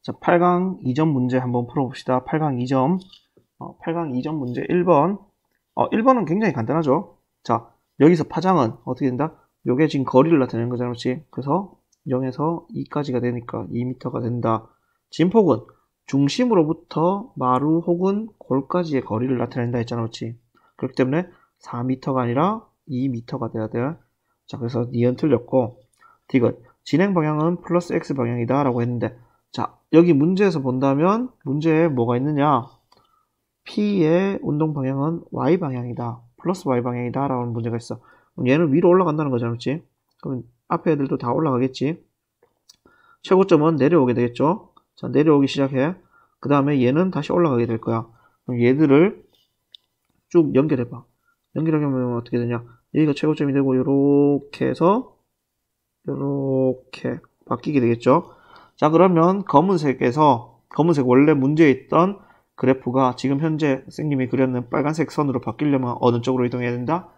자, 8강 2점 문제 한번 풀어봅시다. 8강 2점. 8강 2점 문제 1번. 1번은 굉장히 간단하죠. 자, 여기서 파장은 어떻게 된다? 요게 지금 거리를 나타내는 거잖아, 그렇지? 그래서 0에서 2까지가 되니까 2m가 된다. 진폭은 중심으로부터 마루 혹은 골까지의 거리를 나타낸다 했잖아, 그렇지? 그렇기 때문에 4m가 아니라 2m가 돼야 돼. 자, 그래서 니은 틀렸고, 디귿 진행 방향은 플러스 x 방향이다 라고 했는데, 자, 여기 문제에서 본다면 문제에 뭐가 있느냐? P의 운동 방향은 y 방향이다. 플러스 y 방향이다 라는 문제가 있어. 그럼 얘는 위로 올라간다는 거잖아, 그렇지? 그럼 앞에 애들도 다 올라가겠지? 최고점은 내려오게 되겠죠? 자, 내려오기 시작해. 그 다음에 얘는 다시 올라가게 될 거야. 그럼 얘들을 쭉 연결해봐. 연결하면 어떻게 되냐? 여기가 최고점이 되고 요렇게 해서 요렇게 바뀌게 되겠죠? 자, 그러면 검은색 원래 문제에 있던 그래프가 지금 현재 선생님이 그렸는 빨간색 선으로 바뀌려면 어느 쪽으로 이동해야 된다?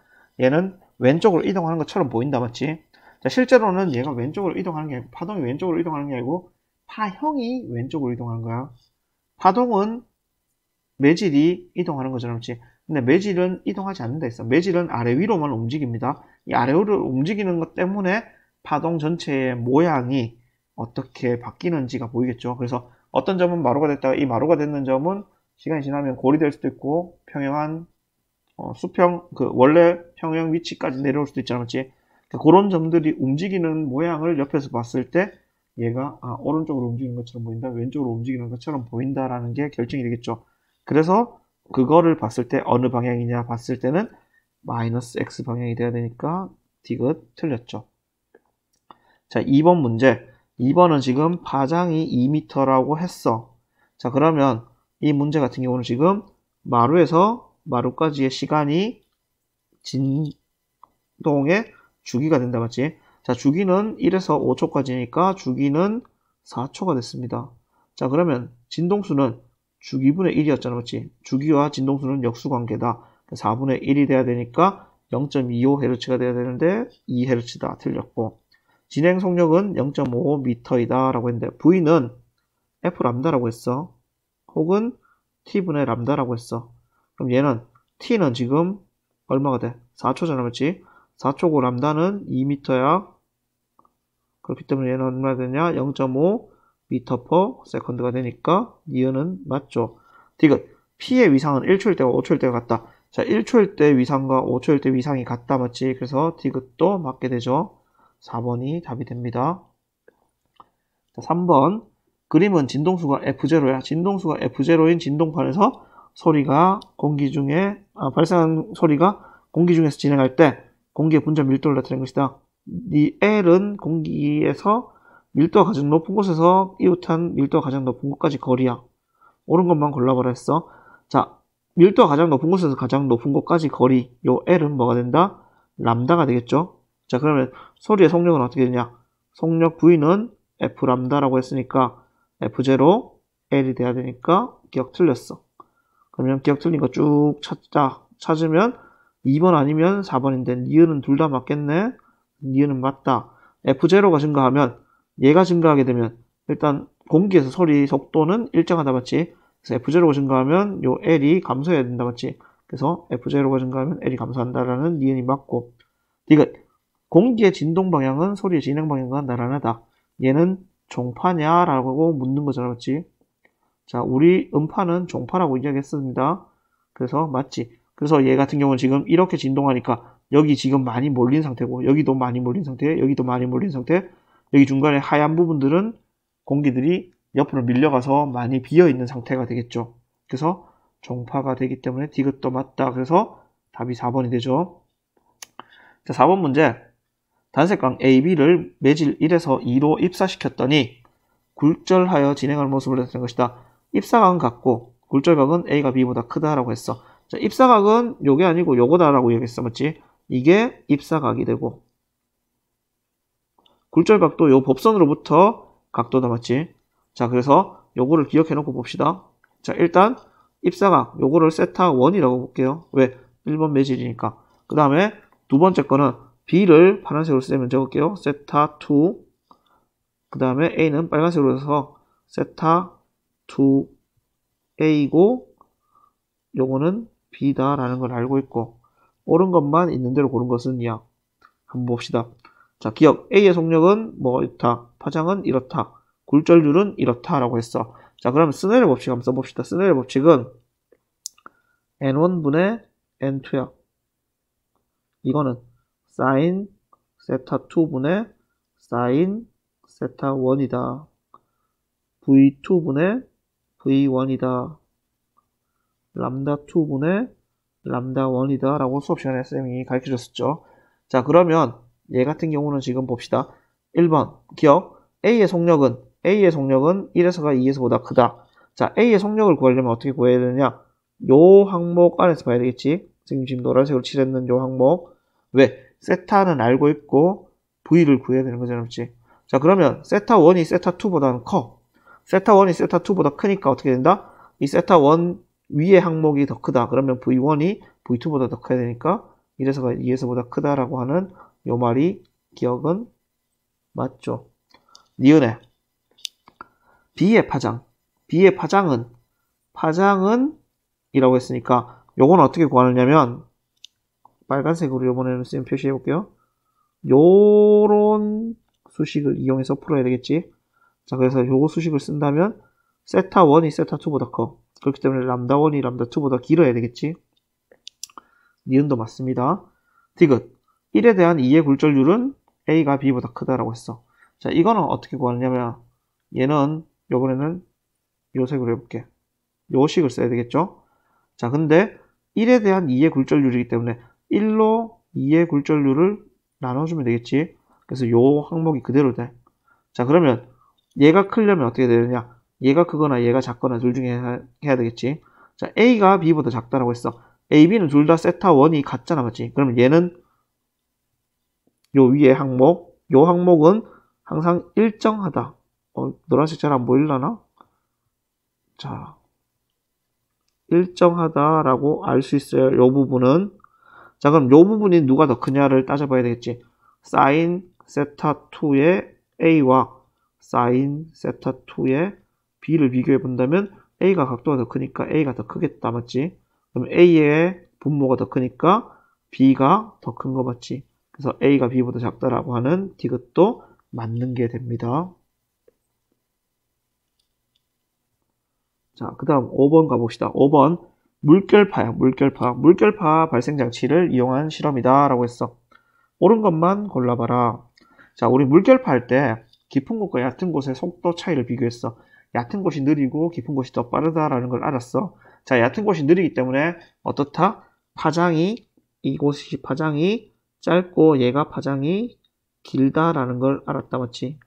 얘는 왼쪽으로 이동하는 것처럼 보인다, 맞지? 자, 실제로는 얘가 왼쪽으로 이동하는 게 아니고, 파동이 왼쪽으로 이동하는 게 아니고, 파형이 왼쪽으로 이동하는 거야. 파동은 매질이 이동하는 거잖아, 그렇지? 근데 매질은 이동하지 않는다 했어. 매질은 아래 위로만 움직입니다. 이 아래 위로 움직이는 것 때문에 파동 전체의 모양이 어떻게 바뀌는지가 보이겠죠. 그래서 어떤 점은 마루가 됐다가 이 마루가 됐는 점은 시간이 지나면 골이 될 수도 있고 평행한 수평 원래 평행 위치까지 내려올 수도 있잖아, 그렇지? 그러니까 그런 점들이 움직이는 모양을 옆에서 봤을 때 얘가 오른쪽으로 움직이는 것처럼 보인다, 왼쪽으로 움직이는 것처럼 보인다라는 게 결정이 되겠죠. 그래서 그거를 봤을 때 어느 방향이냐 봤을 때는 마이너스 x 방향이 돼야 되니까 디귿 틀렸죠. 자, 2번 문제. 2번은 지금 파장이 2m라고 했어. 자, 그러면 이 문제 같은 경우는 지금 마루에서 마루까지의 시간이 진동의 주기가 된다, 맞지? 자, 주기는 1에서 5초까지니까 주기는 4초가 됐습니다. 자, 그러면 진동수는 주기분의 1이었잖아, 맞지? 주기와 진동수는 역수관계다. 4분의 1이 돼야 되니까 0.25Hz가 돼야 되는데 2Hz다. 틀렸고. 진행 속력은 0.5m이다 라고 했는데 V는 F 람다라고 했어. 혹은 T분의 람다라고 했어. 그럼 얘는 T는 지금 얼마가 돼? 4초잖아, 맞지? 4초고 람다는 2m야. 그렇기 때문에 얘는 얼마나 되냐? 0.5 m/s가 되니까 니은은 맞죠. 디귿 P의 위상은 1초일 때와 5초일 때가 같다. 자, 1초일 때 위상과 5초일 때 위상이 같다, 맞지? 그래서 디귿도 맞게 되죠. 4번이 답이 됩니다. 자, 3번 그림은 진동수가 F0야. 진동수가 F0인 진동판에서 소리가 공기 중에 발생한 소리가 공기 중에서 진행할 때 공기의 분자 밀도를 나타낸 것이다. 이 L은 공기에서 밀도가 가장 높은 곳에서 이웃한 밀도가 가장 높은 곳까지 거리야. 옳은 것만 골라보라 했어. 자, 밀도가 가장 높은 곳에서 가장 높은 곳까지 거리. 요 L은 뭐가 된다? 람다가 되겠죠. 자, 그러면 소리의 속력은 어떻게 되냐? 속력 V는 F 람다라고 했으니까 F0 L이 돼야 되니까 기억 틀렸어. 그러면 기억 틀린 거 쭉 찾으면 2번 아니면 4번인데 니은은 둘 다 맞겠네? 니은은 맞다. F0가 증가하면 얘가 증가하게 되면 일단 공기에서 소리 속도는 일정하다, 맞지? 그래서 F0가 증가하면 요 L이 감소해야 된다, 맞지? 그래서 F0가 증가하면 L이 감소한다라는 니은이 맞고, 디귿 공기의 진동 방향은 소리의 진행 방향과 나란하다. 얘는 종파냐? 라고 묻는 거잖아, 맞지? 자, 우리 음파는 종파라고 이야기했습니다. 그래서 맞지? 그래서 얘 같은 경우는 지금 이렇게 진동하니까 여기 지금 많이 몰린 상태고, 여기도 많이 몰린 상태, 여기도 많이 몰린 상태, 여기 중간에 하얀 부분들은 공기들이 옆으로 밀려가서 많이 비어있는 상태가 되겠죠. 그래서 종파가 되기 때문에 디귿도 맞다. 그래서 답이 4번이 되죠. 자, 4번 문제. 단색광 AB를 매질 1에서 2로 입사시켰더니 굴절하여 진행하는 모습을 나타낸 것이다. 입사각은 같고 굴절각은 A가 B보다 크다라고 했어. 자, 입사각은 요게 아니고 요거다라고 얘기했어, 맞지? 이게 입사각이 되고 굴절각도 요 법선으로부터 각도다, 맞지? 자, 그래서 요거를 기억해 놓고 봅시다. 자, 일단 입사각 요거를 세타 1이라고 볼게요. 왜? 1번 매질이니까. 그 다음에 두 번째 거는 B를 파란색으로 쓰면 적을게요. 세타 2. 그 다음에 A는 빨간색으로 해서 세타 2a고 요거는 b다라는 걸 알고 있고 옳은 것만 있는 대로 고른 것은 야. 한번 봅시다. 자, 기억 a의 속력은 뭐 이렇다. 파장은 이렇다. 굴절률은 이렇다라고 했어. 자, 그러면 스넬의 법칙 한번 써봅시다. 스넬의 법칙은 n1분의 n2야. 이거는 sin 세타 2분의 sin 세타 1이다. v2분의 v1이다. 람다 2분의 람다 1이다 라고 수업 시간에 쌤이 가르쳐 줬었죠. 자, 그러면 얘 같은 경우는 지금 봅시다. 1번 기억 A의 속력은 1에서가 2에서보다 크다. 자, A의 속력을 구하려면 어떻게 구해야 되느냐? 요 항목 안에서 봐야 되겠지. 지금 노란색으로 칠했는 요 항목. 왜? 세타는 알고 있고 V를 구해야 되는 거잖아, 그렇지? 자, 그러면 세타 1이 세타 2보다는 커. 세타 1이 세타 2보다 크니까 어떻게 된다? 이 세타 1 위의 항목이 더 크다. 그러면 V1이 V2보다 더 커야 되니까 1에서가 2에서보다 크다라고 하는 요 말이 기억은 맞죠. 니은에 B의 파장은 이라고 했으니까 요건 어떻게 구하느냐면 빨간색으로 이번에는 쌤 표시해 볼게요. 요런 수식을 이용해서 풀어야 되겠지. 자, 그래서 요 수식을 쓴다면 세타 1이 세타 2보다 커. 그렇기 때문에 람다 1이 람다 2보다 길어야 되겠지. 니은도 맞습니다. 디귿 1에 대한 2의 굴절률은 A가 B보다 크다라고 했어. 자, 이거는 어떻게 구하느냐면 얘는 요번에는 요 색으로 해볼게. 요 식을 써야 되겠죠. 자, 근데 1에 대한 2의 굴절률이기 때문에 1로 2의 굴절률을 나눠주면 되겠지. 그래서 요 항목이 그대로 돼. 자, 그러면 얘가 크려면 어떻게 되느냐? 얘가 크거나 얘가 작거나 둘 중에 해야 되겠지. 자, A가 B보다 작다라고 했어. A, B는 둘 다 세타 1이 같잖아, 맞지? 그러면 얘는 요 위에 항목, 요 항목은 항상 일정하다. 노란색 잘 안 보일라나? 자, 일정하다라고 알 수 있어요. 요 부분은. 자, 그럼 요 부분이 누가 더 크냐를 따져봐야 되겠지. sin 세타 2의 A와 sin 세타 2의 B를 비교해 본다면 A가 각도가 더 크니까 A가 더 크겠다, 맞지? 그럼 A의 분모가 더 크니까 B가 더 큰 거 맞지? 그래서 A가 B보다 작다라고 하는 디귿도 맞는 게 됩니다. 자, 그 다음 5번 가봅시다. 5번 물결파야. 물결파 발생 장치를 이용한 실험이다 라고 했어. 옳은 것만 골라봐라. 자, 우리 물결파 할 때 깊은 곳과 얕은 곳의 속도 차이를 비교했어. 얕은 곳이 느리고 깊은 곳이 더 빠르다라는 걸 알았어. 자, 얕은 곳이 느리기 때문에 어떻다? 이곳이 파장이 짧고 얘가 파장이 길다라는 걸 알았다, 맞지?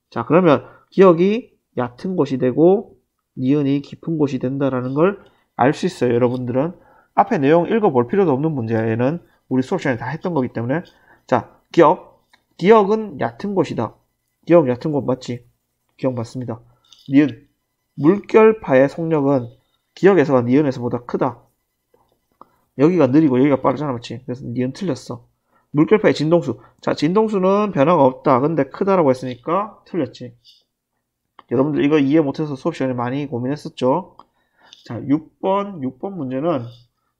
자, 그러면 기억이 얕은 곳이 되고 니은이 깊은 곳이 된다라는 걸 알 수 있어요, 여러분들은. 앞에 내용 읽어볼 필요도 없는 문제야, 얘는. 우리 수업 시간에 다 했던 거기 때문에. 자, 기억은 얕은 곳이다. 기억 얕은 곳 맞지? 기억 맞습니다. 니은. 물결파의 속력은 기억에서가 니은에서보다 크다. 여기가 느리고 여기가 빠르잖아, 맞지? 그래서 니은 틀렸어. 물결파의 진동수. 자, 진동수는 변화가 없다. 근데 크다라고 했으니까 틀렸지. 여러분들 이거 이해 못해서 수업 시간에 많이 고민했었죠? 자, 6번 문제는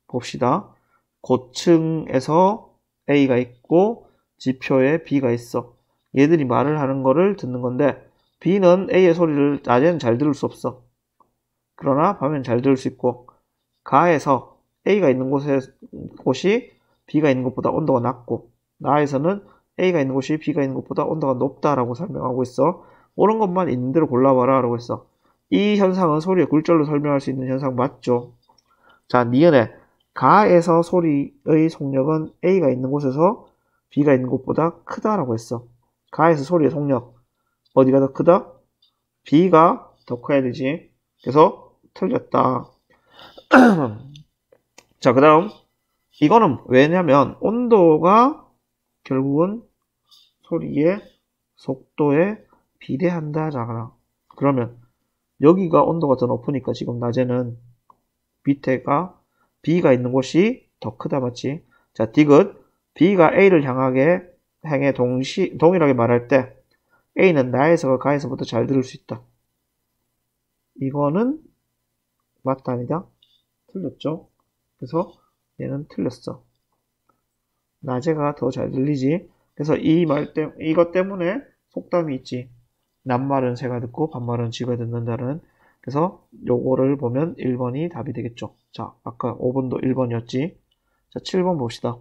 봅시다. 고층에서 A가 있고 지표에 B가 있어. 얘들이 말을 하는 거를 듣는 건데 B는 A의 소리를 낮에는 잘 들을 수 없어. 그러나 밤에는 잘 들을 수 있고 가에서 A가 있는 곳이 B가 있는 곳보다 온도가 낮고 나에서는 A가 있는 곳이 B가 있는 곳보다 온도가 높다라고 설명하고 있어. 옳은 것만 있는 대로 골라봐라 라고 했어. 이 현상은 소리의 굴절로 설명할 수 있는 현상 맞죠? 자, 니은에 가에서 소리의 속력은 A가 있는 곳에서 B가 있는 곳보다 크다라고 했어. 가에서 소리의 속력 어디가 더 크다? B가 더 커야 되지. 그래서 틀렸다. 자, 그 다음 이거는 왜냐면 온도가 결국은 소리의 속도에 비례한다잖아. 그러면 여기가 온도가 더 높으니까 지금 낮에는 밑에가 B가 있는 곳이 더 크다, 맞지? 자, 디귿 B가 A를 향해 동일하게 말할 때 A는 나의 해석을 가에서부터 잘 들을 수 있다. 이거는 맞다 아니다? 틀렸죠? 그래서 얘는 틀렸어. 낮에가 더 잘 들리지. 그래서 이것 때문에 속담이 있지. 낱말은 새가 듣고 반말은 쥐가 듣는다는. 그래서 요거를 보면 1번이 답이 되겠죠. 자, 아까 5번도 1번이었지. 자, 7번 봅시다.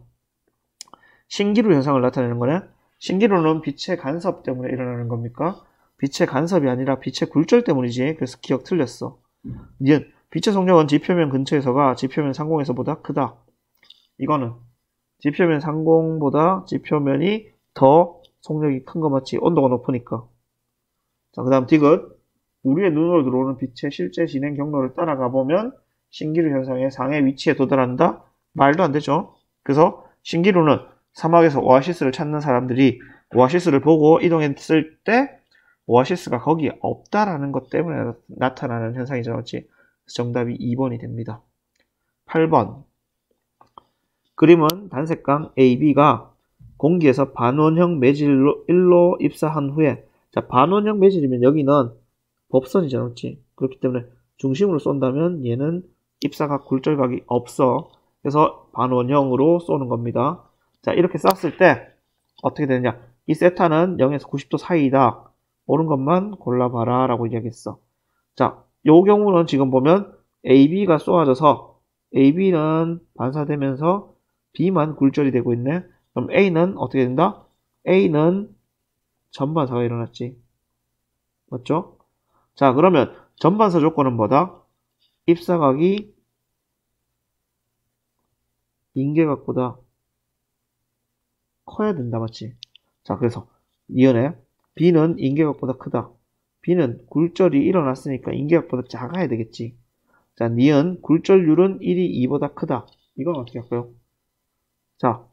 신기루 현상을 나타내는 거네. 신기루는 빛의 간섭 때문에 일어나는 겁니까? 빛의 간섭이 아니라 빛의 굴절 때문이지. 그래서 기억 틀렸어. 니은 빛의 속력은 지표면 근처에서가 지표면 상공에서보다 크다. 이거는 지표면 상공보다 지표면이 더 속력이 큰 거 맞지? 온도가 높으니까. 자, 그 다음 디귿. 우리의 눈으로 들어오는 빛의 실제 진행 경로를 따라가 보면 신기루 현상의 상의 위치에 도달한다? 말도 안 되죠. 그래서 신기루는 사막에서 오아시스를 찾는 사람들이 오아시스를 보고 이동했을 때 오아시스가 거기에 없다라는 것 때문에 나타나는 현상이죠. 그렇지? 정답이 2번이 됩니다. 8번. 그림은 단색강 AB가 공기에서 반원형 매질로 입사한 후에, 자, 반원형 매질이면 여기는 법선이잖아, 그렇지? 그렇기 때문에 중심으로 쏜다면 얘는 입사각 굴절각이 없어. 그래서 반원형으로 쏘는 겁니다. 자, 이렇게 쐈을 때 어떻게 되느냐? 이 세타는 0에서 90도 사이이다. 옳은 것만 골라봐라 라고 이야기했어. 자, 요 경우는 지금 보면 AB가 쏘아져서 AB는 반사되면서 B만 굴절이 되고 있네. 그럼 A는 어떻게 된다? A는 전반사가 일어났지. 맞죠? 자, 그러면 전반사 조건은 뭐다? 입사각이 인계각보다 커야 된다. 맞지? 자, 그래서 니은에 B는 인계각보다 크다. B는 굴절이 일어났으니까 인계각보다 작아야 되겠지. 자, 니은 굴절률은 1이 2보다 크다. 이건 어떻게 할까요? 자,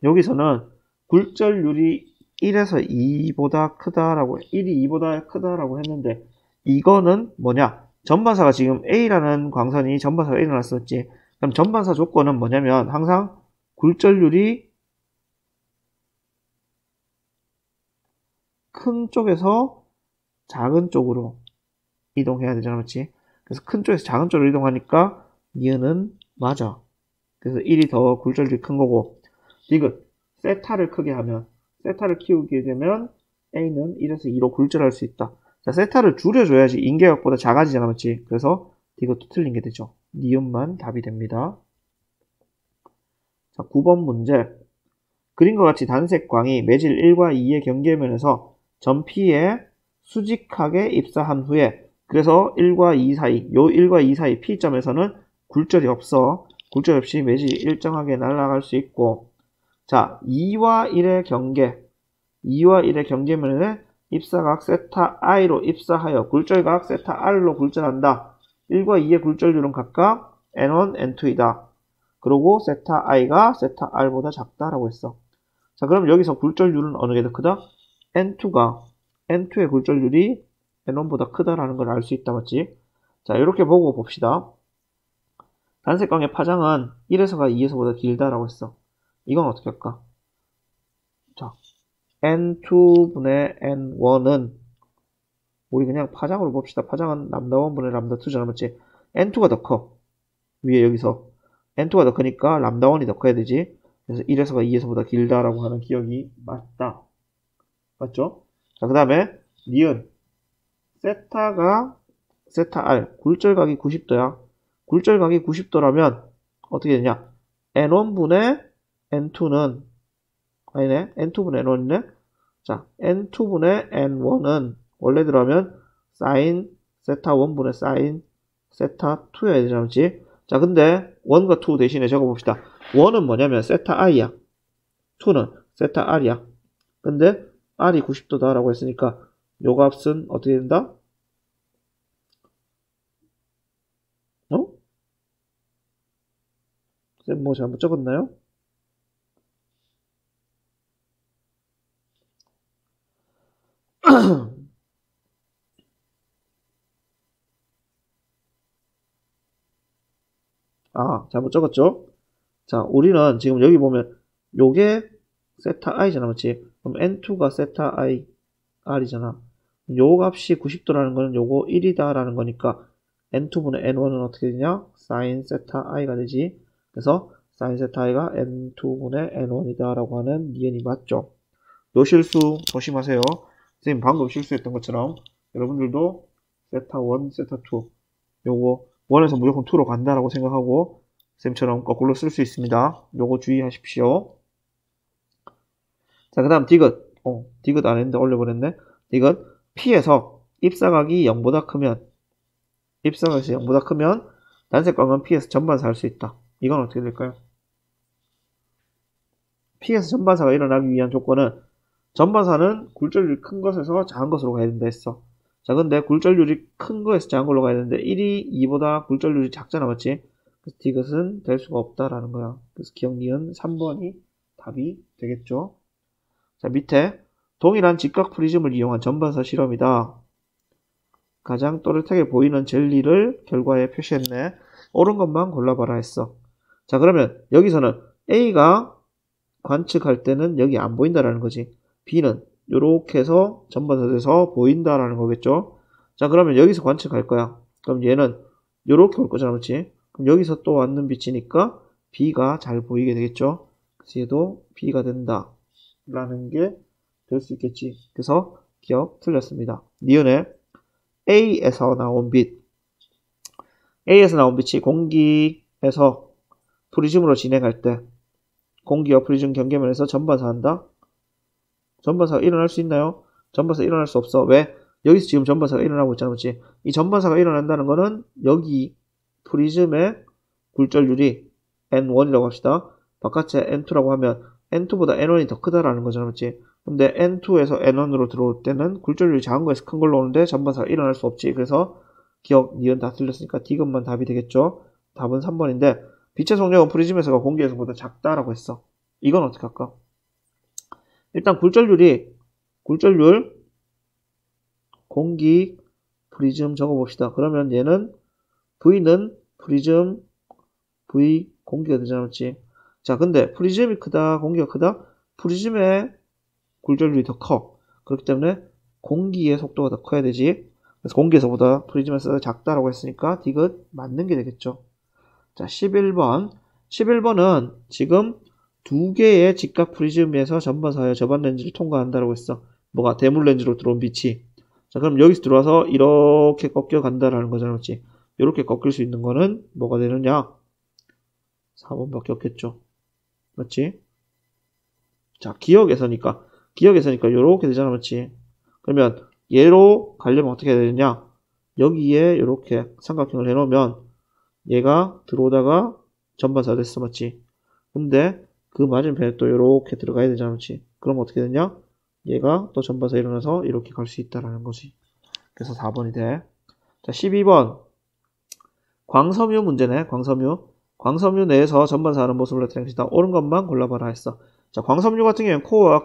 여기서는 굴절률이 1에서 2보다 크다라고, 1이 2보다 크다라고 했는데, 이거는 뭐냐? 전반사가 지금 A라는 광선이 전반사가 일어났었지. 그럼 전반사 조건은 뭐냐면, 항상 굴절률이 큰 쪽에서 작은 쪽으로 이동해야 되잖아, 그렇지? 그래서 큰 쪽에서 작은 쪽으로 이동하니까, 니은은 맞아. 그래서 1이 더 굴절률이 큰 거고, 디귿, 세타를 크게 하면, 세타를 키우게 되면 A는 1에서 2로 굴절할 수 있다. 자, 세타를 줄여줘야지 인계각보다 작아지잖아, 맞지? 그래서 디귿도 틀린 게 되죠. 니은만 답이 됩니다. 자, 9번 문제. 그림과 같이 단색 광이 매질 1과 2의 경계면에서 전피에 수직하게 입사한 후에, 그래서 1과 2 사이, 요 1과 2 사이 P점에서는 굴절이 없어. 굴절 없이 매질이 일정하게 날아갈 수 있고, 자, 2와 1의 경계, 2와 1의 경계면에 입사각 세타 i로 입사하여 굴절각 세타 r로 굴절한다. 1과 2의 굴절률은 각각 n1, n2이다. 그리고 세타 i가 세타 r보다 작다라고 했어. 자, 그럼 여기서 굴절률은 어느 게 더 크다? n2의 굴절률이 n1보다 크다라는 걸 알 수 있다, 맞지? 자, 이렇게 보고 봅시다. 단색광의 파장은 1에서가 2에서보다 길다라고 했어. 이건 어떻게 할까? 자, n2분의 n1은 우리 그냥 파장으로 봅시다. 파장은 람다1분의 람다2잖아, 맞지? n2가 더 커. 위에 여기서 n2가 더 크니까 람다1이 더 커야 되지. 그래서 1에서가 2에서보다 길다라고 하는 기억이 맞다. 맞죠? 자, 그 다음에 니은 세타가 세타 r 굴절각이 90도야. 굴절각이 90도라면 어떻게 되냐? n1분의 n2는 아니네. n2분의 n1이네. 자, n2분의 n1은 원래대로 하면 sin 세타 1분의 sin 세타 2여야 되잖아, 그렇지? 자, 근데 1과 2 대신에 적어봅시다. 1은 뭐냐면 세타 i야. 2는 세타 r이야. 근데 r이 90도다라고 했으니까 요 값은 어떻게 된다? 어? 쌤 뭐 잘못 적었나요? 아, 잘못 적었죠? 자, 우리는 지금 여기 보면 요게 세타 i잖아, 맞지? 그럼 n2가 세타 i, R이잖아. 요 값이 90도라는 거는 요거 1이다 라는 거니까 N2분의 N1은 어떻게 되냐? sin 세타 i가 되지. 그래서 sin 세타 i가 N2분의 N1이다 라고 하는 니은이 맞죠. 요 실수 조심하세요. 선생님 방금 실수했던 것처럼 여러분들도 세타 1, 세타 2 요거 1에서 무조건 2로 간다라고 생각하고 선생님처럼 거꾸로 쓸 수 있습니다. 요거 주의하십시오. 자, 그 다음 디귿. 디귿 안 했는데 올려버렸네. 디귿. P에서 입사각이 0보다 크면 입사각에서 0보다 크면 단색광은 P에서 전반사 할 수 있다. 이건 어떻게 될까요? P에서 전반사가 일어나기 위한 조건은 전반사는 굴절률이 큰 것에서 작은 것으로 가야 된다 했어. 자, 근데 굴절률이 큰 거에서 작은 걸로 가야 되는데 1이 2보다 굴절률이 작잖아, 맞지? 그래서 디귿은 될 수가 없다라는 거야. 그래서 기억 니은 3번이 답이 되겠죠. 자, 밑에 동일한 직각 프리즘을 이용한 전반사 실험이다. 가장 또렷하게 보이는 젤리를 결과에 표시했네. 옳은 것만 골라봐라 했어. 자, 그러면 여기서는 A가 관측할 때는 여기 안 보인다라는 거지. B는 이렇게 해서 전반사 돼서 보인다라는 거겠죠. 자, 그러면 여기서 관측할 거야. 그럼 얘는 이렇게 올 거잖아, 그렇지? 그럼 여기서 또 왔는 빛이니까 B가 잘 보이게 되겠죠. 그래서 얘도 B가 된다 라는 게 될 수 있겠지. 그래서 기억 틀렸습니다. 니은에 A에서 나온 빛, A에서 나온 빛이 공기에서 프리즘으로 진행할 때 공기와 프리즘 경계면에서 전반사한다. 전반사가 일어날 수 있나요? 전반사가 일어날 수 없어. 왜? 여기서 지금 전반사가 일어나고 있잖아, 그렇지? 이 전반사가 일어난다는 거는 여기 프리즘의 굴절률이 N1이라고 합시다. 바깥에 N2라고 하면 N2보다 N1이 더 크다라는 거잖아, 그렇지? 근데 N2에서 N1으로 들어올 때는 굴절률이 작은 거에서 큰 걸로 오는데 전반사가 일어날 수 없지. 그래서 기억, 니은 다 틀렸으니까 D것만 답이 되겠죠. 답은 3번인데 빛의 속력은 프리즘에서가 공기에서보다 작다라고 했어. 이건 어떻게 할까? 일단 굴절률 공기 프리즘 적어봅시다. 그러면 얘는 V는 프리즘 V 공기가 되잖아, 맞지? 자, 근데 프리즘이 크다, 공기가 크다? 프리즘의 굴절률이 더 커. 그렇기 때문에 공기의 속도가 더 커야 되지. 그래서 공기에서보다 프리즘에서 작다라고 했으니까 디귿 맞는 게 되겠죠. 자, 11번. 11번은 지금 두 개의 직각 프리즘에서 전반사의 저반 렌즈를 통과한다라고 했어. 뭐가? 대물 렌즈로 들어온 빛이. 자, 그럼 여기서 들어와서 이렇게 꺾여 간다라는 거잖아, 그렇지? 이렇게 꺾일 수 있는 거는 뭐가 되느냐? 4번밖에 없겠죠. 맞지? 자, 기억에서니까 이렇게 되잖아, 맞지? 그러면 얘로 가려면 어떻게 해야 되느냐? 여기에 이렇게 삼각형을 해놓으면 얘가 들어오다가 전반사 됐어, 맞지? 근데 그 맞은편에 또 이렇게 들어가야 되잖아, 맞지? 그럼 어떻게 되냐? 얘가 또 전반사 일어나서 이렇게 갈 수 있다라는 거지. 그래서 4번이 돼. 자, 12번. 광섬유 문제네, 광섬유 내에서 전반사하는 모습을 나타낸 것이다. 옳은 것만 골라봐라 했어. 자, 광섬유 같은 경우는 코어와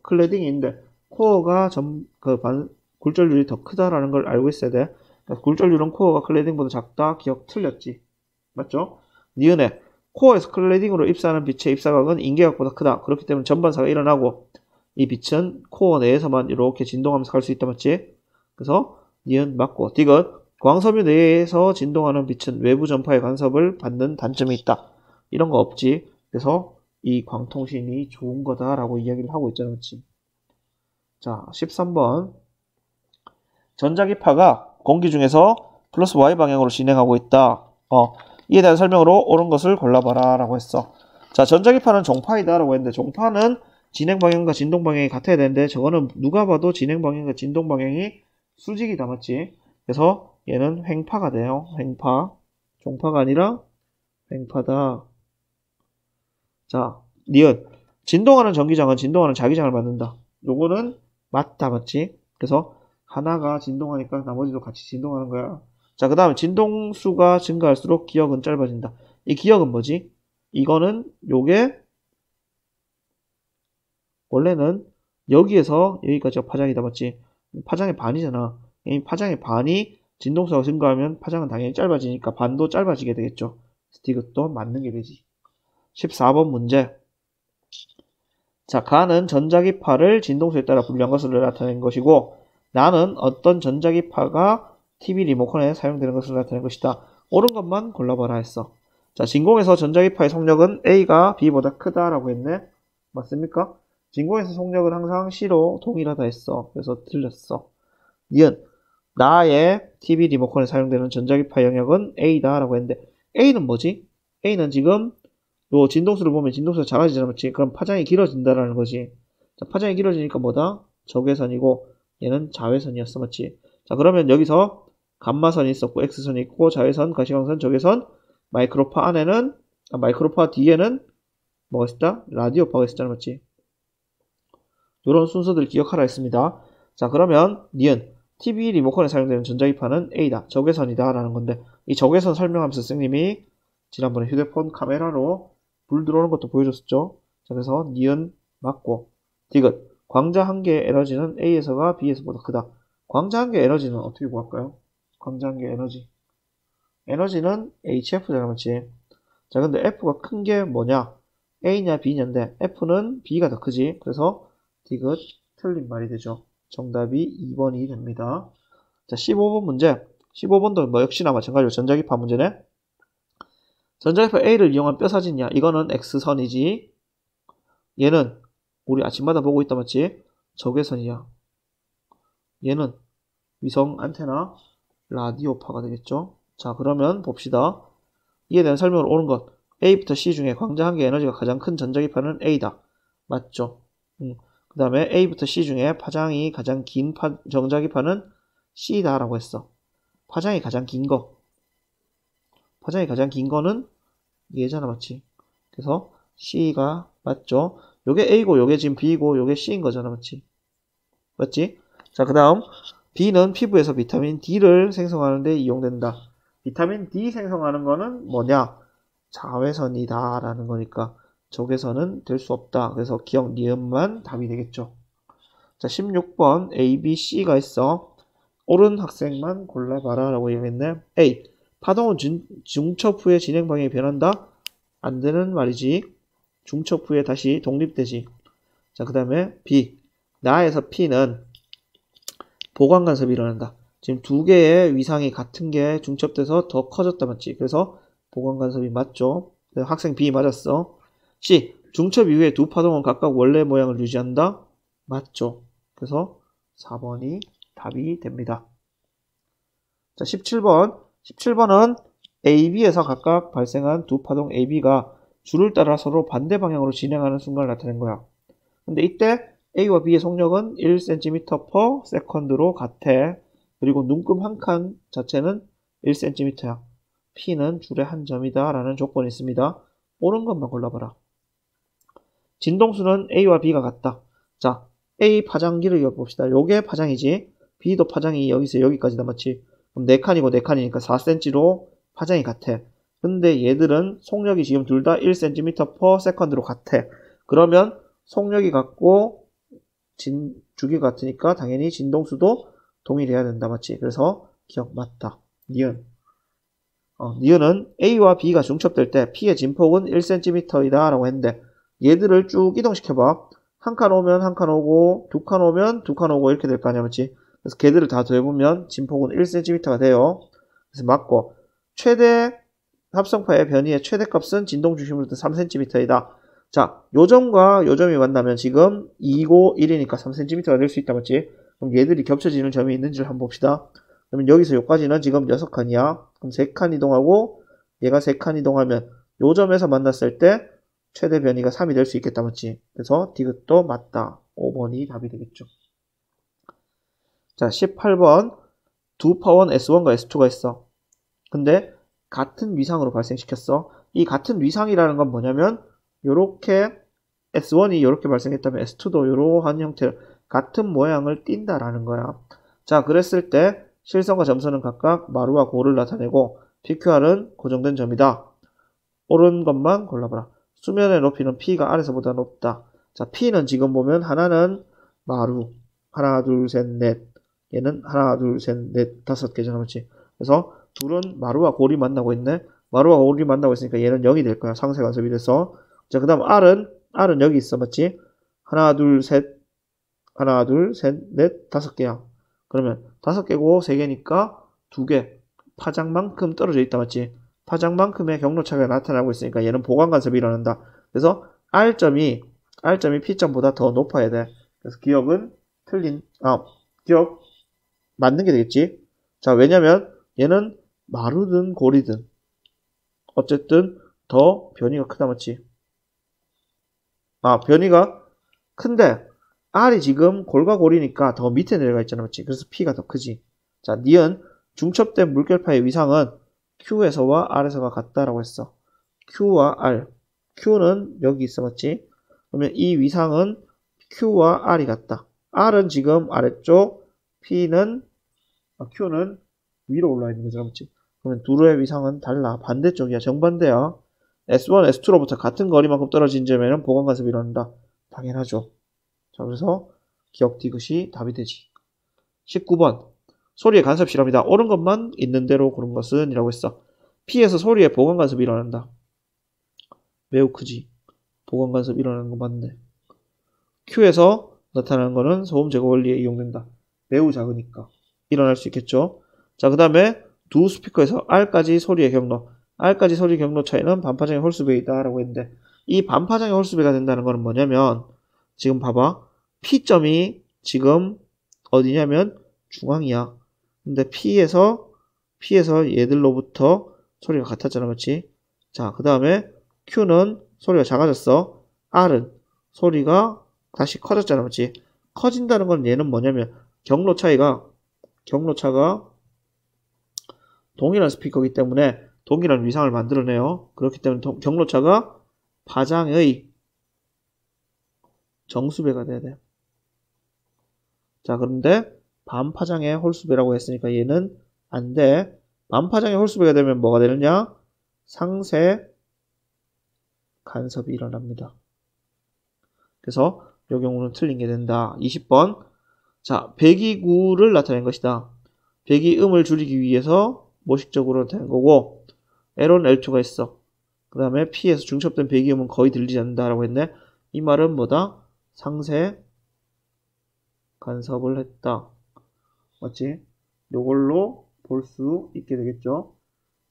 클레딩이 있는데, 코어가 굴절률이 더 크다라는 걸 알고 있어야 돼. 그러니까 굴절률은 코어가 클레딩보다 작다. 기억 틀렸지. 맞죠? 니은에 코어에서 클레딩으로 입사하는 빛의 입사각은 인계각보다 크다. 그렇기 때문에 전반사가 일어나고, 이 빛은 코어 내에서만 이렇게 진동하면서 갈 수 있다. 맞지? 그래서 니은 맞고, 디귿. 광섬유 내에서 진동하는 빛은 외부 전파의 간섭을 받는 단점이 있다. 이런 거 없지. 그래서 이 광통신이 좋은 거다라고 이야기를 하고 있잖아, 그렇지? 자, 13번. 전자기파가 공기 중에서 플러스 Y 방향으로 진행하고 있다. 이에 대한 설명으로 옳은 것을 골라봐라 라고 했어. 자, 전자기파는 종파이다 라고 했는데, 종파는 진행 방향과 진동 방향이 같아야 되는데, 저거는 누가 봐도 진행 방향과 진동 방향이 수직이다, 맞지? 그래서 얘는 횡파가 돼요. 횡파. 종파가 아니라 횡파다. 자, 니은. 진동하는 전기장은 진동하는 자기장을 만든다. 요거는 맞다, 맞지? 그래서 하나가 진동하니까 나머지도 같이 진동하는 거야. 자, 그 다음에 진동수가 증가할수록 기역은 짧아진다. 이 기역은 뭐지? 이거는 요게 원래는 여기에서 여기까지가 파장이다, 맞지? 파장의 반이잖아. 이 파장의 반이 진동수가 증가하면 파장은 당연히 짧아지니까 반도 짧아지게 되겠죠. 디귿도 맞는 게 되지. 14번 문제. 자, 가는 전자기파를 진동수에 따라 분류한 것을 나타낸 것이고 나는 어떤 전자기파가 TV 리모컨에 사용되는 것을 나타낸 것이다. 옳은 것만 골라봐라 했어. 자, 진공에서 전자기파의 속력은 A가 B보다 크다라고 했네. 맞습니까? 진공에서 속력은 항상 C로 동일하다 했어. 그래서 틀렸어. 니은 나의 TV 리모컨에 사용되는 전자기파 영역은 A다라고 했는데 A는 뭐지? A는 지금 요 진동수를 보면 진동수가 작아지잖아, 맞지? 그럼 파장이 길어진다라는 거지. 자, 파장이 길어지니까 뭐다? 적외선이고 얘는 자외선이었어, 맞지? 자, 그러면 여기서 감마선이 있었고 X선이 있고 자외선, 가시광선, 적외선, 마이크로파 안에는 마이크로파 뒤에는 뭐가 있었다? 라디오파가 있었잖아, 맞지? 요런 순서들 기억하라 했습니다. 자, 그러면 니은 TV 리모컨에 사용되는 전자기파는 A다. 적외선이다 라는 건데 이 적외선 설명하면서 선생님이 지난번에 휴대폰 카메라로 불 들어오는 것도 보여줬었죠. 자, 그래서 니은 맞고 디귿 광자 한 개의 에너지는 A에서가 B에서보다 크다. 광자 한 개의 에너지는 어떻게 구할까요? 광자 한 개의 에너지 에너지는 HF잖아, 맞지? 자, 근데 F가 큰 게 뭐냐? A냐 B냐인데 F는 B가 더 크지. 그래서 디귿 틀린 말이 되죠. 정답이 2번이 됩니다. 자, 15번 문제. 15번도 뭐 역시나 마찬가지로 전자기파 문제네. 전자기파 A를 이용한 뼈사진이야. 이거는 X선이지. 얘는 우리 아침마다 보고 있다, 맞지? 적외선이야. 얘는 위성 안테나 라디오파가 되겠죠. 자, 그러면 봅시다. 이에 대한 설명을 옳은 것. A부터 C 중에 광자 한 개 에너지가 가장 큰 전자기파는 A다. 맞죠? 그 다음에 A부터 C 중에 파장이 가장 긴 전자기파는 C다 라고 했어. 파장이 가장 긴 거. 파장이 가장 긴 거는 얘잖아, 맞지? 그래서 C가 맞죠? 요게 A고 요게 지금 B고 요게 C인 거잖아, 맞지? 맞지? 자, 그 다음 B는 피부에서 비타민 D를 생성하는 데 이용된다. 비타민 D 생성하는 거는 뭐냐? 자외선이다 라는 거니까 적외선은 될 수 없다. 그래서 기억 니은만 답이 되겠죠. 자, 16번 A, B, C가 있어. 옳은 학생만 골라봐라 라고 얘기했네. A. 파동은 중첩 후에 진행 방향이 변한다? 안 되는 말이지. 중첩 후에 다시 독립되지. 자, 그 다음에 B. 나에서 P는 보관 간섭이 일어난다. 지금 두 개의 위상이 같은 게 중첩돼서 더 커졌다, 맞지? 그래서 보관 간섭이 맞죠? 학생 B 맞았어. C. 중첩 이후에 두 파동은 각각 원래 모양을 유지한다? 맞죠? 그래서 4번이 답이 됩니다. 자, 17번. 17번은 AB에서 각각 발생한 두 파동 AB가 줄을 따라 서로 반대 방향으로 진행하는 순간을 나타낸 거야. 근데 이때 A와 B의 속력은 1cm/s로 같아. 그리고 눈금 한 칸 자체는 1cm야. P는 줄의 한 점이다 라는 조건이 있습니다. 옳은 것만 골라봐라. 진동수는 A와 B가 같다. 자, A 파장기를 봅시다. 요게 파장이지. B도 파장이 여기서 여기까지다, 맞지? 그럼 4칸이고 4칸이니까 4cm로 파장이 같아. 근데 얘들은 속력이 지금 둘 다 1cm/s로 같아. 그러면 속력이 같고 주기가 같으니까 당연히 진동수도 동일해야 된다, 맞지? 그래서 기억 맞다. 니은. 니은은 A와 B가 중첩될 때 P의 진폭은 1cm이다 라고 했는데 얘들을 쭉 이동시켜봐. 한 칸 오면 한 칸 오고 두 칸 오면 두 칸 오고 이렇게 될 거 아니야, 맞지? 그래서 걔들을 다 더해보면 진폭은 1cm가 돼요. 그래서 맞고 최대 합성파의 변이의 최대값은 진동 중심으로부터 3cm이다. 자, 요점과 요점이 만나면 지금 2고 1이니까 3cm가 될 수 있다, 맞지? 그럼 얘들이 겹쳐지는 점이 있는지를 한번 봅시다. 그러면 여기서 여기까지는 지금 6칸이야. 그럼 3칸 이동하고 얘가 3칸 이동하면 요 점에서 만났을 때 최대 변이가 3이 될 수 있겠다, 맞지? 그래서 디귿도 맞다. 5번이 답이 되겠죠. 자, 18번 두 파원 S1과 S2가 있어. 근데 같은 위상으로 발생시켰어. 이 같은 위상이라는 건 뭐냐면 요렇게 S1이 요렇게 발생했다면 S2도 요러한 형태로 같은 모양을 띈다라는 거야. 자, 그랬을 때 실선과 점선은 각각 마루와 고를 나타내고 PQR은 고정된 점이다. 옳은 것만 골라봐라. 수면의 높이는 P가 아래서보다 높다. 자, P는 지금 보면 하나는 마루, 하나, 둘, 셋, 넷. 얘는 하나, 둘, 셋, 넷, 5개잖아, 그렇지? 그래서 둘은 마루와 골이 만나고 있네. 마루와 골이 만나고 있으니까 얘는 0이 될 거야. 상쇄 간섭이 돼서. 자, 그 다음 R은 여기 있어, 맞지? 하나, 둘, 셋, 하나, 둘, 셋, 넷, 5개야. 그러면 5개고 3개니까 2개. 파장만큼 떨어져 있다, 맞지? 파장만큼의 경로차가 나타나고 있으니까 얘는 보강간섭이 일어난다. 그래서 R점이 P점보다 더 높아야 돼. 그래서 기억은 기억 맞는 게 되겠지? 자, 왜냐면 얘는 마루든 고리든 어쨌든 더 변이가 크다, 맞지? 변이가 큰데 R이 지금 골과 고리니까 더 밑에 내려가 있잖아, 맞지? 그래서 P가 더 크지. 자, 니은 중첩된 물결파의 위상은 Q에서와 R에서가 같다라고 했어. Q와 R. Q는 여기 있어, 맞지? 그러면 이 위상은 Q와 R이 같다. R은 지금 아래쪽, Q는 위로 올라와 있는 거죠, 맞지? 그러면 둘의 위상은 달라. 반대쪽이야, 정반대야. S1, S2로부터 같은 거리만큼 떨어진 점에는 보강간섭이 일어난다. 당연하죠. 자, 그래서 기억 디귿이 답이 되지. 19번. 소리의 간섭 실험이다. 옳은 것만 있는 대로 고른 것은 이라고 했어. P에서 소리의 보강간섭이 일어난다. 매우 크지. 보강간섭 일어나는 거 맞네. Q에서 나타나는 거는 소음 제거 원리에 이용된다. 매우 작으니까. 일어날 수 있겠죠. 자, 그 다음에 두 스피커에서 R까지 소리의 경로. R까지 소리 경로 차이는 반파장의 홀수배이다 라고 했는데 이 반파장의 홀수배가 된다는 거는 뭐냐면 지금 봐봐. P점이 지금 어디냐면 중앙이야. 근데 P에서 얘들로부터 소리가 같았잖아, 맞지? 자, 그 다음에 Q는 소리가 작아졌어. R은 소리가 다시 커졌잖아, 맞지? 커진다는 건 얘는 뭐냐면 경로차가 동일한 스피커이기 때문에 동일한 위상을 만들어내요. 그렇기 때문에 경로차가 파장의 정수배가 돼야 돼. 자, 그런데 반파장의 홀수배라고 했으니까 얘는 안 돼. 반파장의 홀수배가 되면 뭐가 되느냐? 상세 간섭이 일어납니다. 그래서 이 경우는 틀린 게 된다. 20번. 자, 배기구를 나타낸 것이다. 배기음을 줄이기 위해서 모식적으로 나타낸 거고 L1, L2가 있어. 그 다음에 P에서 중첩된 배기음은 거의 들리지 않는다라고 했네. 이 말은 뭐다? 상세 간섭을 했다. 맞지? 요걸로 볼 수 있게 되겠죠.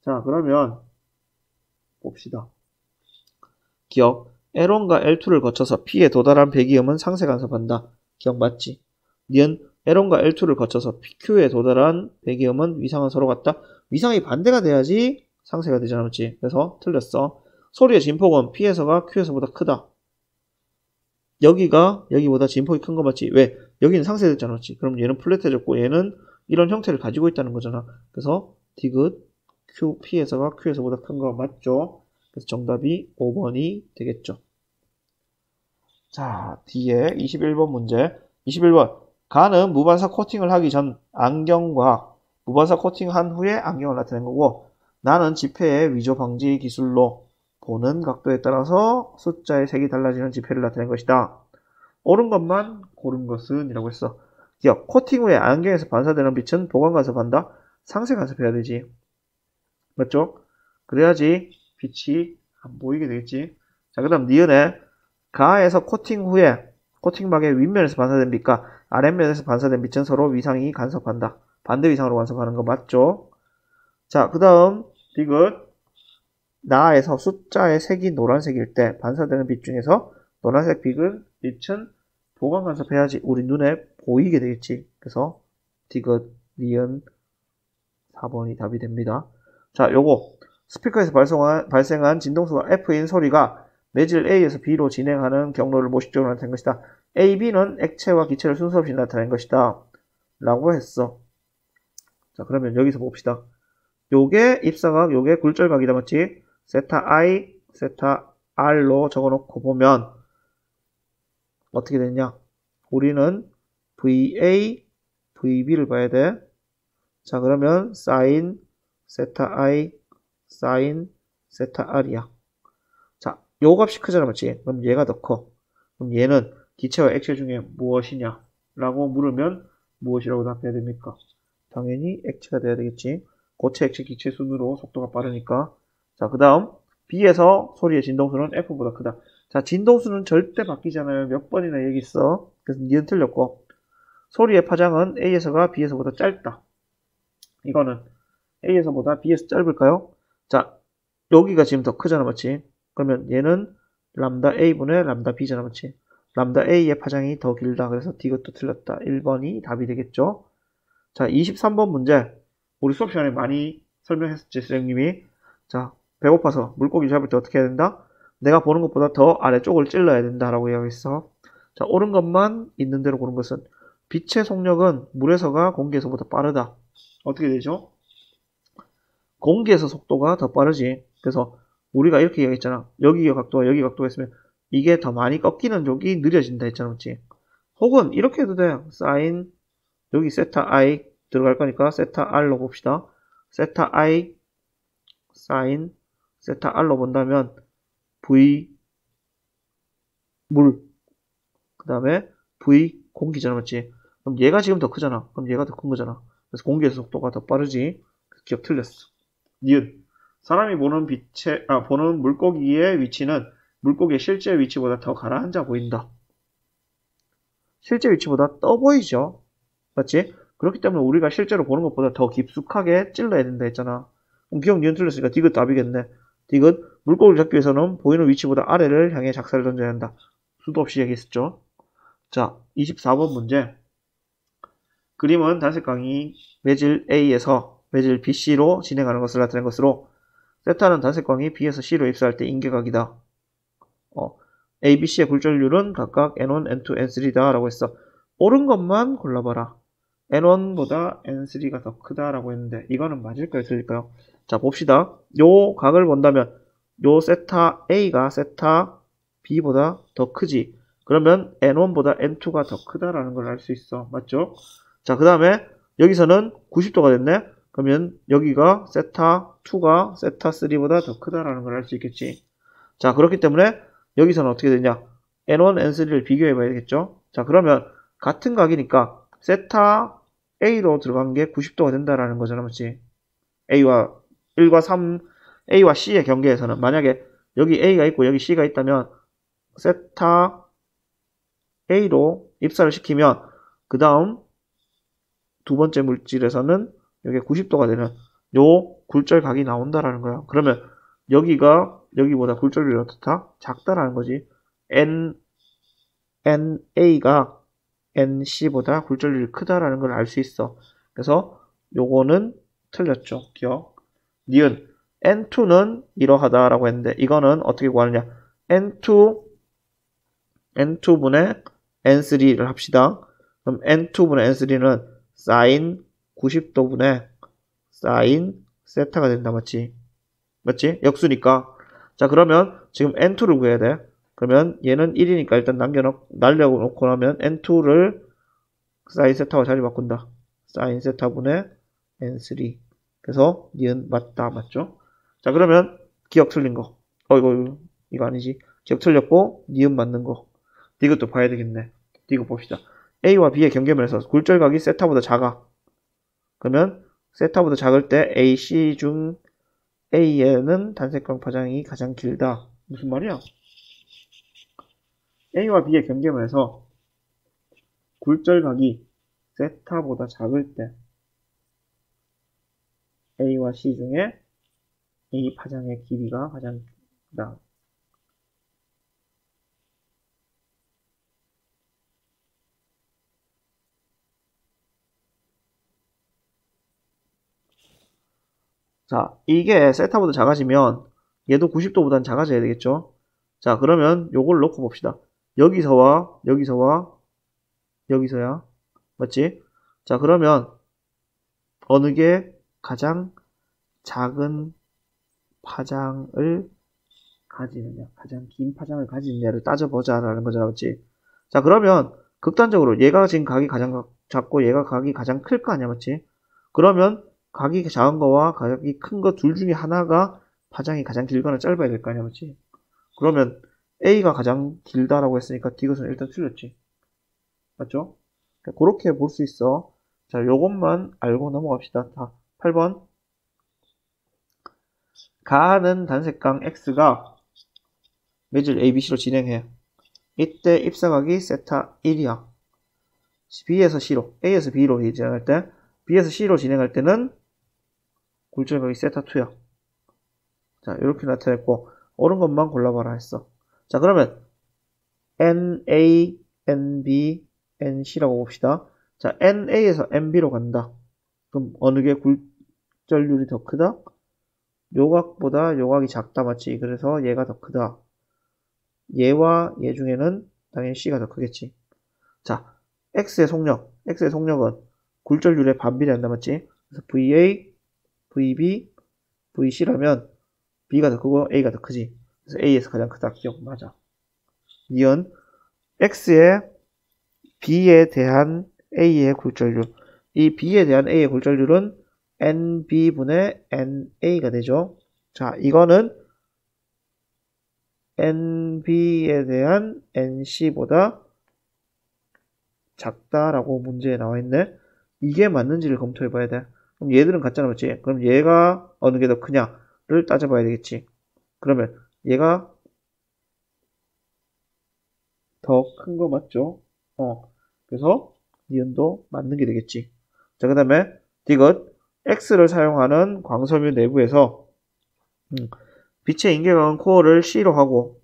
자, 그러면 봅시다. 기억. L1과 L2를 거쳐서 P에 도달한 배기음은 상세 간섭한다. 기억 맞지? 니은 L1과 L2를 거쳐서 PQ에 도달한 배기음은 위상은 서로 같다. 위상이 반대가 돼야지 상세가 되잖아, 맞지? 그래서 틀렸어. 소리의 진폭은 P에서가 Q에서보다 크다. 여기보다 진폭이 큰 거 맞지? 왜? 여기는 상쇄됐잖아, 맞지? 그럼 얘는 플랫해졌고 얘는 이런 형태를 가지고 있다는 거잖아. 그래서 디귿 P에서가 Q에서보다 큰 거 맞죠? 그래서 정답이 5번이 되겠죠. 자, 뒤에 21번 문제. 21번. 가는 무반사 코팅을 하기 전 안경과 무반사 코팅한 후에 안경을 나타낸 거고 나는 지폐의 위조 방지 기술로 보는 각도에 따라서 숫자의 색이 달라지는 지폐를 나타낸 것이다. 옳은 것만 고른 것은 이라고 했어. 기억. 코팅 후에 안경에서 반사되는 빛은 보강 간섭한다. 상쇄 간섭해야 되지. 맞죠? 그래야지 빛이 안 보이게 되겠지. 자, 그 다음 니은에 가에서 코팅 후에 코팅막의 윗면에서 반사된 빛과 아랫면에서 반사된 빛은 서로 위상이 간섭한다. 반대 위상으로 간섭하는 거 맞죠? 자, 그 다음 디귿. 나에서 숫자의 색이 노란색일 때 반사되는 빛 중에서 노란색 빛은 보강 간섭해야지 우리 눈에 보이게 되겠지. 그래서 디귿, 니은 4번이 답이 됩니다. 자, 요거 스피커에서 발생한 진동수가 F인 소리가 매질 A에서 B로 진행하는 경로를 모식적으로 나타낸 것이다. A, B는 액체와 기체를 순서 없이 나타낸 것이다. 라고 했어. 자, 그러면 여기서 봅시다. 요게 입사각, 요게 굴절각이다, 맞지? 세타 I, 세타 R로 적어놓고 보면 어떻게 되냐? 우리는 VA, VB를 봐야 돼. 자, 그러면 사인 세타 I, 사인 세타 R이야. 자, 요 값이 크잖아, 맞지? 그럼 얘가 더 커. 그럼 얘는 기체와 액체 중에 무엇이냐? 라고 물으면 무엇이라고 답해야 됩니까? 당연히 액체가 돼야 되겠지. 고체, 액체, 기체 순으로 속도가 빠르니까. 자, 그 다음 B에서 소리의 진동수는 F보다 크다. 자, 진동수는 절대 바뀌잖아요. 몇 번이나 여기 있어. 그래서 니은 틀렸고. 소리의 파장은 A에서가 B에서보다 짧다. 이거는 A에서보다 B에서 짧을까요? 자, 여기가 지금 더 크잖아, 맞지? 그러면 얘는 람다 A분의 람다 B잖아, 맞지? 람다 A의 파장이 더 길다. 그래서 이것도 틀렸다. 1번이 답이 되겠죠? 자, 23번 문제. 우리 수업 시간에 많이 설명했었지, 선생님이. 자, 배고파서 물고기 잡을 때 어떻게 해야 된다? 내가 보는 것보다 더 아래쪽을 찔러야 된다라고 이야기했어. 자, 옳은 것만 있는 대로 고른 것은 빛의 속력은 물에서가 공기에서보다 빠르다. 어떻게 되죠? 공기에서 속도가 더 빠르지. 그래서 우리가 이렇게 이야기했잖아. 여기의 각도와 여기 각도가 있으면 이게 더 많이 꺾이는 쪽이 느려진다 했잖아, 맞지? 혹은 이렇게 해도 돼. 사인 여기 세타 i 들어갈 거니까 세타 r로 봅시다. 세타 i 사인 세타 r로 본다면 v 물 그 다음에 v 공기잖아, 맞지? 그럼 얘가 지금 더 크잖아. 그럼 얘가 더 큰 거잖아. 그래서 공기의 속도가 더 빠르지. 기억 틀렸어. 니은 사람이 보는 물고기의 위치는 물고기의 실제 위치보다 더 가라앉아 보인다. 실제 위치보다 떠 보이죠? 맞지? 그렇기 때문에 우리가 실제로 보는 것보다 더 깊숙하게 찔러야 된다 했잖아. 그럼 기억 니은 틀렸으니까 디귿 답이겠네. 디귿 물고기를 잡기 위해서는 보이는 위치보다 아래를 향해 작사를 던져야 한다. 수도 없이 얘기했었죠. 자, 24번 문제. 그림은 단색광이 매질 A에서 매질 BC로 진행하는 것을 나타낸 것으로 세타는 단색광이 B에서 C로 입사할 때 인계각이다. A, B, C의 굴절률은 각각 N1, N2, N3다 라고 했어. 옳은 것만 골라봐라. N1보다 N3가 더 크다라고 했는데 이거는 맞을까요? 틀릴까요? 자, 봅시다. 요 각을 본다면 요 세타 A가 세타 B보다 더 크지. 그러면 N1보다 N2가 더 크다라는 걸 알 수 있어. 맞죠? 자, 그 다음에 여기서는 90도가 됐네. 그러면 여기가 세타 2가 세타 3보다 더 크다라는 걸 알 수 있겠지. 자, 그렇기 때문에 여기서는 어떻게 되냐? N1, N3를 비교해 봐야 되겠죠? 자, 그러면 같은 각이니까 세타 A로 들어간 게 90도가 된다라는 거잖아, 맞지? A와 1과 3, A와 C의 경계에서는 만약에 여기 A가 있고 여기 C가 있다면 세타 A로 입사를 시키면 그 다음 두 번째 물질에서는 여기 90도가 되는 요 굴절 각이 나온다라는 거야. 그러면 여기가 여기보다 굴절률이 어떻다? 작다라는 거지. NA가 NC보다 굴절률이 크다라는 걸 알 수 있어. 그래서 요거는 틀렸죠. 기억. 니은 N2는 이러하다라고 했는데 이거는 어떻게 구하느냐? N2분의 N3를 합시다. 그럼 N2분의 N3는 사인 90도분의 사인 세타가 된다, 맞지? 맞지? 역수니까. 자, 그러면 지금 N2를 구해야 돼. 그러면 얘는 1이니까 일단 날려놓고 나면 N2를 사인 세타와 자리 바꾼다. 사인 세타분의 N3. 그래서 니은 맞다, 맞죠? 자, 그러면 기억 틀린 거. 이거 아니지. 기억 틀렸고 니은 맞는 거. 이것도 봐야 되겠네. 이거 봅시다. A와 B의 경계면에서 굴절각이 세타보다 작아. 그러면 세타보다 작을 때 AC 중 A에는 단색광 파장이 가장 길다. 무슨 말이야? A와 B의 경계면에서 굴절각이 세타보다 작을 때 A와 C 중에 A 파장의 길이가 가장 길다. 자, 이게 세타보다 작아지면 얘도 90도보다는 작아져야 되겠죠? 자, 그러면 요걸 놓고 봅시다. 여기서와 여기서야 맞지? 자, 그러면 어느 게 가장 작은 파장을 가지느냐, 가장 긴 파장을 가지느냐를 따져보자라는 거잖아, 맞지? 자, 그러면 극단적으로 얘가 지금 각이 가장 작고 얘가 각이 가장 클 거 아니야, 맞지? 그러면 각이 작은 거와 각이 큰 거 둘 중에 하나가 파장이 가장 길거나 짧아야 될 거 아니야, 맞지? 그러면 A가 가장 길다라고 했으니까 D것은 일단 틀렸지. 맞죠? 그렇게 볼 수 있어. 자, 요것만 알고 넘어갑시다. 자, 8번. 가하는 단색광 X가 매질 ABC로 진행해. 이때 입사각이 세타 1이야. B에서 C로, A에서 B로 진행할 때, B에서 C로 진행할 때는 굴절각이 세타 2야. 자, 이렇게 나타냈고, 옳은 것만 골라봐라 했어. 자, 그러면 NA, NB, NC라고 봅시다. 자, NA에서 NB로 간다. 그럼 어느 게 굴절률이 더 크다? 요각보다 요각이 작다, 맞지? 그래서 얘가 더 크다. 얘와 얘 중에는 당연히 C가 더 크겠지. 자, X의 속력은 굴절률에 반비례한다, 맞지? 그래서 VA, VB, VC라면 B가 더 크고 A가 더 크지. 그래서 A에서 가장 크다. 기억 맞아. 니은 X의 B에 대한 A의 굴절률. 이 B에 대한 A의 굴절률은 NB분의 NA가 되죠. 자, 이거는 NB에 대한 NC보다 작다라고 문제에 나와 있네. 이게 맞는지를 검토해 봐야 돼. 그럼 얘들은 같잖아, 맞지? 그럼 얘가 어느 게 더 크냐를 따져봐야 되겠지. 그러면 얘가 더 큰 거 맞죠? 그래서 니은도 맞는 게 되겠지. 자, 그 다음에 디귿 X를 사용하는 광섬유 내부에서 빛의 인계각은 코어를 C로 하고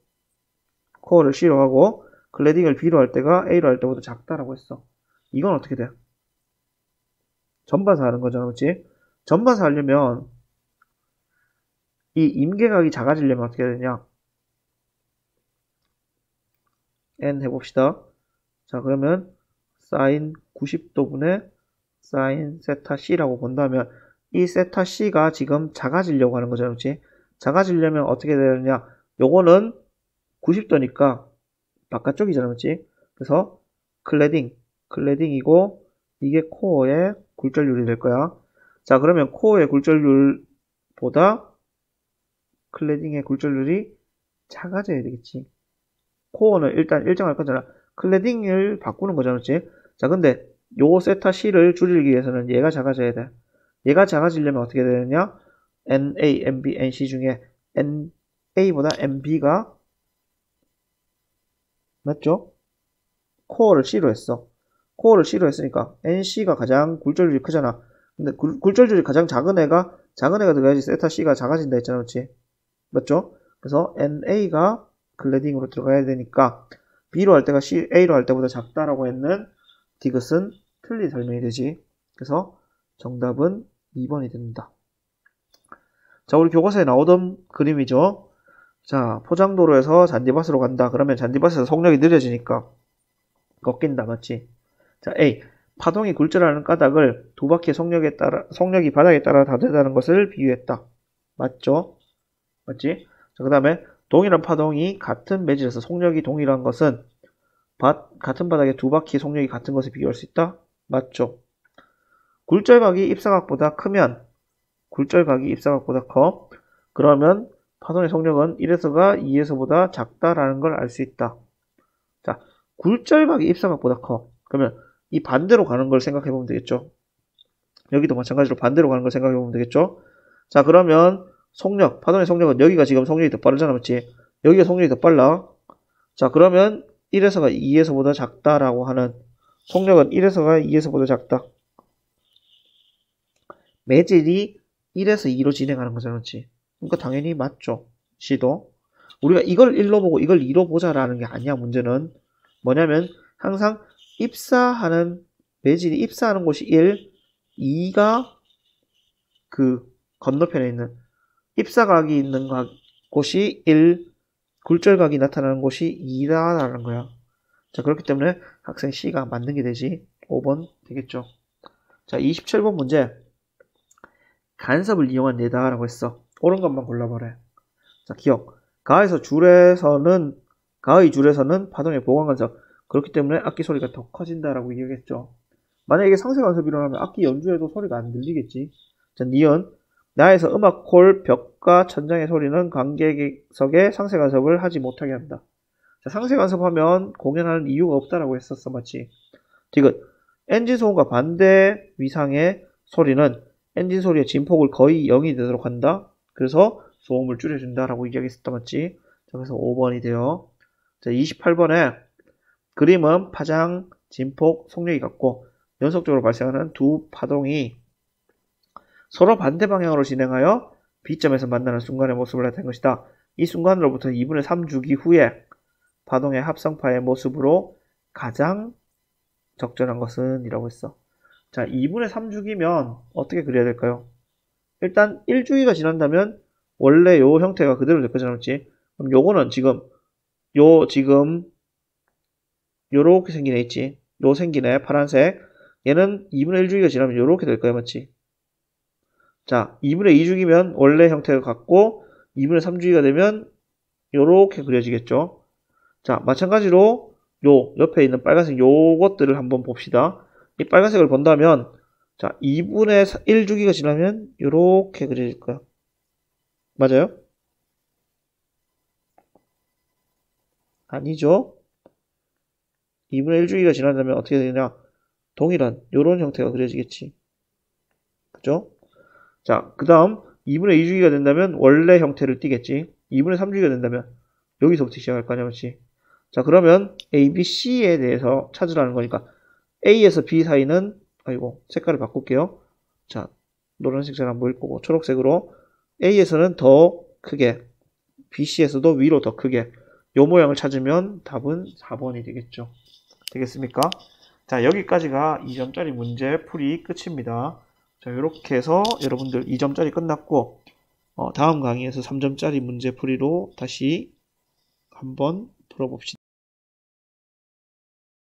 클래딩을 B로 할 때가 A로 할 때보다 작다라고 했어. 이건 어떻게 돼? 전반사 하는 거잖아, 그렇지? 전반사 하려면 이 임계각이 작아지려면 어떻게 해야 되냐? N 해봅시다. 자, 그러면 사인 90도분의 사인 세타 C라고 본다면 이 세타 C가 지금 작아지려고 하는 거잖아, 그렇지? 작아지려면 어떻게 되느냐? 요거는 90도니까 바깥쪽이잖아, 그렇지? 그래서 클래딩이고 이게 코어의 굴절률이 될 거야. 자, 그러면 코어의 굴절률보다 클래딩의 굴절률이 작아져야 되겠지. 코어는 일단 일정할 거잖아. 클래딩을 바꾸는 거잖아, 그렇지? 자, 근데 요 세타 C를 줄이기 위해서는 얘가 작아져야 돼. 얘가 작아지려면 어떻게 되느냐? NA, NB, NC 중에 NA보다 NB가 맞죠? 코어를 C로 했어. 코어를 C로 했으니까 NC가 가장 굴절률이 크잖아. 근데 굴절률이 가장 작은 애가 들어가야지 세타 C가 작아진다 했잖아, 그렇지? 맞죠? 그래서 NA가 클래딩으로 들어가야 되니까 B로 할 때가 A로 할 때보다 작다라고 했는 디귿은 틀린 설명이 되지. 그래서 정답은 2번이 됩니다. 자, 우리 교과서에 나오던 그림이죠. 자, 포장도로에서 잔디밭으로 간다. 그러면 잔디밭에서 속력이 느려지니까 꺾인다, 맞지? 자, A. 파동이 굴절하는 까닭을 두 바퀴의 속력이 바닥에 따라 다르다는 것을 비유했다. 맞죠? 맞지? 자, 그 다음에 동일한 파동이 같은 매질에서 속력이 동일한 것은 같은 바닥에 두 바퀴 속력이 같은 것을 비교할 수 있다? 맞죠? 굴절각이 입사각보다 커. 그러면 파동의 속력은 1에서가 2에서보다 작다라는 걸 알 수 있다. 자, 굴절각이 입사각보다 커. 그러면 이 반대로 가는 걸 생각해 보면 되겠죠? 여기도 마찬가지로 반대로 가는 걸 생각해 보면 되겠죠? 자, 그러면 파동의 속력은 여기가 지금 속력이 더 빠르잖아, 맞지? 여기가 속력이 더 빨라. 자, 그러면 1에서가 2에서보다 작다라고 하는 속력은 1에서가 2에서보다 작다. 매질이 1에서 2로 진행하는 거잖아, 그렇지? 그러니까 당연히 맞죠. C도. 우리가 이걸 1로 보고 이걸 2로 보자라는 게 아니야, 문제는. 뭐냐면 항상 매질이 입사하는 곳이 1, 2가 그 건너편에 있는 입사각이 있는 곳이 1, 굴절각이 나타나는 곳이 2다라는 거야. 자, 그렇기 때문에 학생 C가 맞는 게 되지. 5번 되겠죠. 자, 27번 문제. 간섭을 이용한 예다라고 했어. 옳은 것만 골라보래. 자, 기억. 가의 줄에서는 파동의 보강 간섭. 그렇기 때문에 악기 소리가 더 커진다라고 얘기했죠. 만약에 상세 간섭이 일어나면 악기 연주에도 소리가 안 들리겠지. 자, 니은. 나에서 음악 홀, 벽과 천장의 소리는 관객석에 상세 간섭을 하지 못하게 한다. 자, 상세 간섭하면 공연하는 이유가 없다라고 했었어, 맞지? 디귿. 엔진 소음과 반대 위상의 소리는 엔진 소리의 진폭을 거의 0이 되도록 한다. 그래서 소음을 줄여준다라고 이야기했었다, 맞지? 자, 그래서 5번이 돼요. 자, 28번에 그림은 파장, 진폭, 속력이 같고 연속적으로 발생하는 두 파동이 서로 반대 방향으로 진행하여 B점에서 만나는 순간의 모습을 나타낸 것이다. 이 순간으로부터 2분의 3주기 후에 파동의 합성파의 모습으로 가장 적절한 것은 이라고 했어. 자, 2분의 3주기면 어떻게 그려야 될까요? 일단 1주기가 지난다면 원래 요 형태가 그대로 될 거잖아, 맞지? 그럼 요거는 지금 요렇게 생긴 애 있지? 요 생긴 애 파란색 얘는 2분의 1주기가 지나면 요렇게 될 거야, 맞지? 자, 2분의 2주기면 원래 형태가 같고 2분의 3주기가 되면 요렇게 그려지겠죠? 자, 마찬가지로 요 옆에 있는 빨간색 요것들을 한번 봅시다. 이 빨간색을 본다면 자, 2분의 1주기가 지나면 요렇게 그려질 거야. 맞아요? 아니죠? 2분의 1주기가 지나면 어떻게 되냐? 동일한 요런 형태가 그려지겠지. 그죠? 자, 그 다음 2분의 2주기가 된다면 원래 형태를 띠겠지. 2분의 3주기가 된다면 여기서부터 시작할 거 아니야, 맞지? 자, 그러면 A, B, C에 대해서 찾으라는 거니까 A에서 B 사이는 아이고 색깔을 바꿀게요. 자, 노란색 잘 안 보일 거고 초록색으로 A에서는 더 크게 BC에서도 위로 더 크게 요 모양을 찾으면 답은 4번이 되겠죠. 되겠습니까? 자, 여기까지가 2점짜리 문제 풀이 끝입니다. 자, 이렇게 해서 여러분들 2점짜리 끝났고 다음 강의에서 3점짜리 문제 풀이로 다시 한번 풀어봅시다.